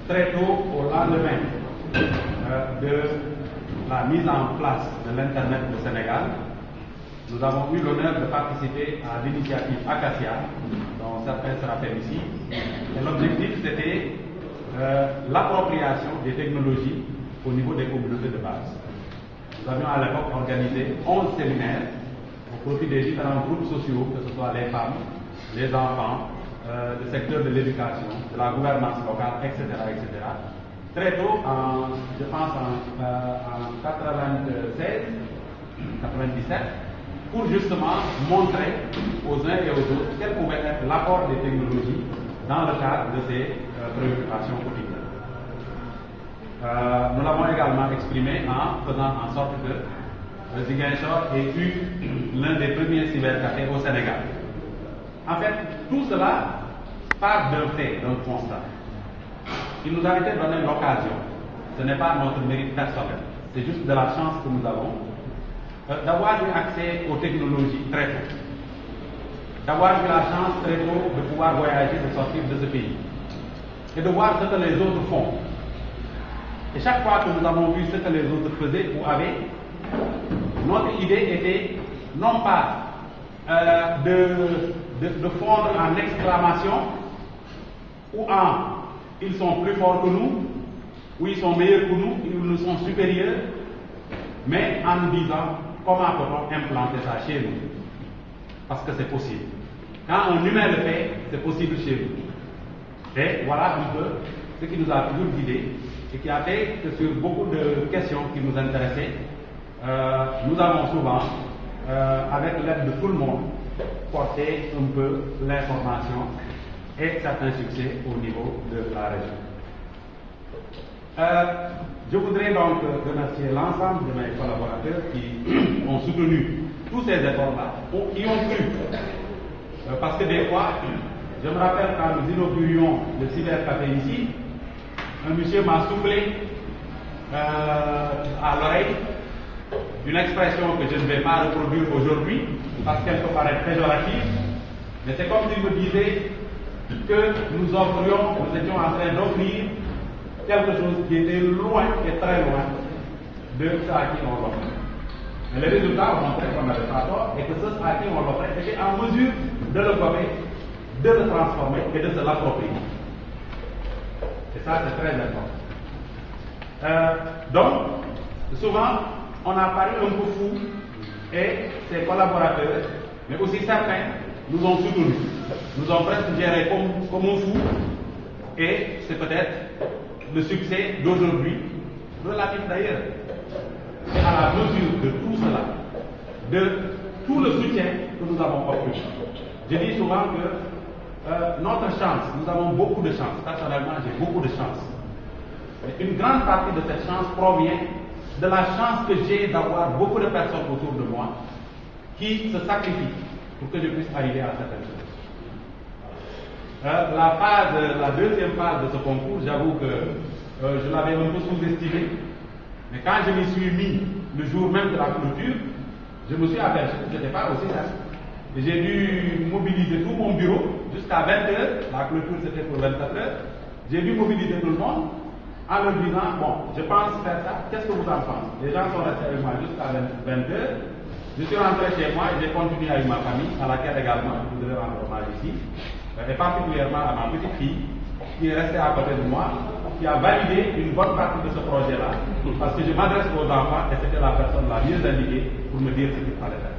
très tôt au lendemain de la mise en place de l'Internet au Sénégal, nous avons eu l'honneur de participer à l'initiative Acacia, dont certains se rappellent ici. Et l'objectif, c'était l'appropriation des technologies au niveau des communautés de base. Nous avions à l'époque organisé 11 séminaires au profit des différents groupes sociaux, que ce soit les femmes, les enfants, le secteur de l'éducation, de la gouvernance locale, etc., etc. Très tôt, je pense en 96, 97, pour justement montrer aux uns et aux autres quel pouvait être l'apport des technologies dans le cadre de ces préoccupations quotidiennes. Nous l'avons également exprimé en faisant en sorte que Ziguinchor ait eu l'un des premiers cybercafés au Sénégal. En fait, tout cela part d'un fait, d'un constat. Il nous a été donné l'occasion, ce n'est pas notre mérite personnel, c'est juste de la chance que nous avons, d'avoir eu accès aux technologies très tôt, d'avoir eu la chance très tôt de pouvoir voyager, de sortir de ce pays, et de voir ce que les autres font. Et chaque fois que nous avons vu ce que les autres faisaient ou avaient, notre idée était non pas de fondre en exclamation ou en ils sont plus forts que nous, ou ils sont meilleurs que nous, ils nous sont supérieurs, mais en nous disant comment peut-on implanter ça chez nous, parce que c'est possible. Quand un humain le fait, c'est possible chez nous. Et voilà un peu ce qui nous a toujours guidés et qui a fait que sur beaucoup de questions qui nous intéressaient, nous avons souvent, avec l'aide de tout le monde, porté un peu l'information et certains succès au niveau de la région. Je voudrais donc remercier l'ensemble de mes collaborateurs qui ont soutenu tous ces efforts-là, qui ont cru. Parce que des fois, je me rappelle quand nous inaugurions le cybercafé ici, un monsieur m'a soufflé à l'oreille une expression que je ne vais pas reproduire aujourd'hui parce qu'elle peut paraître péjorative, mais c'est comme s'il me disait que nous étions en train d'offrir quelque chose qui était loin et très loin de ceux à qui on l'offrait. Mais les résultats ont montré qu'on n'avait pas tort et que ceux à qui on l'offrait étaient en mesure de le gommer, de le transformer et de se l'approprier. Et ça, c'est très important. Donc, souvent, on a paru un peu fou et ses collaborateurs, mais aussi certains, nous ont soutenus. Nous ont presque géré comme un fou et c'est peut-être le succès d'aujourd'hui, relatif d'ailleurs. C'est à la mesure de tout cela, de tout le soutien que nous avons obtenu. Je dis souvent que notre chance, nous avons beaucoup de chance. Personnellement, j'ai beaucoup de chance. Mais une grande partie de cette chance provient de la chance que j'ai d'avoir beaucoup de personnes autour de moi qui se sacrifient pour que je puisse arriver à certaines choses. La deuxième phase de ce concours, j'avoue que je l'avais un peu sous-estimé, mais quand je m'y suis mis le jour même de la clôture, je me suis aperçu que ce n'était pas aussi simple. J'ai dû mobiliser tout mon bureau jusqu'à 20h, la clôture c'était pour 24h, j'ai dû mobiliser tout le monde en leur disant, bon, je pense faire ça, qu'est-ce que vous en pensez? Les gens sont restés avec moi jusqu'à 20h, je suis rentré chez moi et j'ai continué avec ma famille, à laquelle également je devais rendre hommage ici, et particulièrement à ma petite fille, qui est restée à côté de moi, qui a validé une bonne partie de ce projet-là, parce que je m'adresse aux enfants et c'était la personne la mieux indiquée pour me dire ce qu'il fallait faire.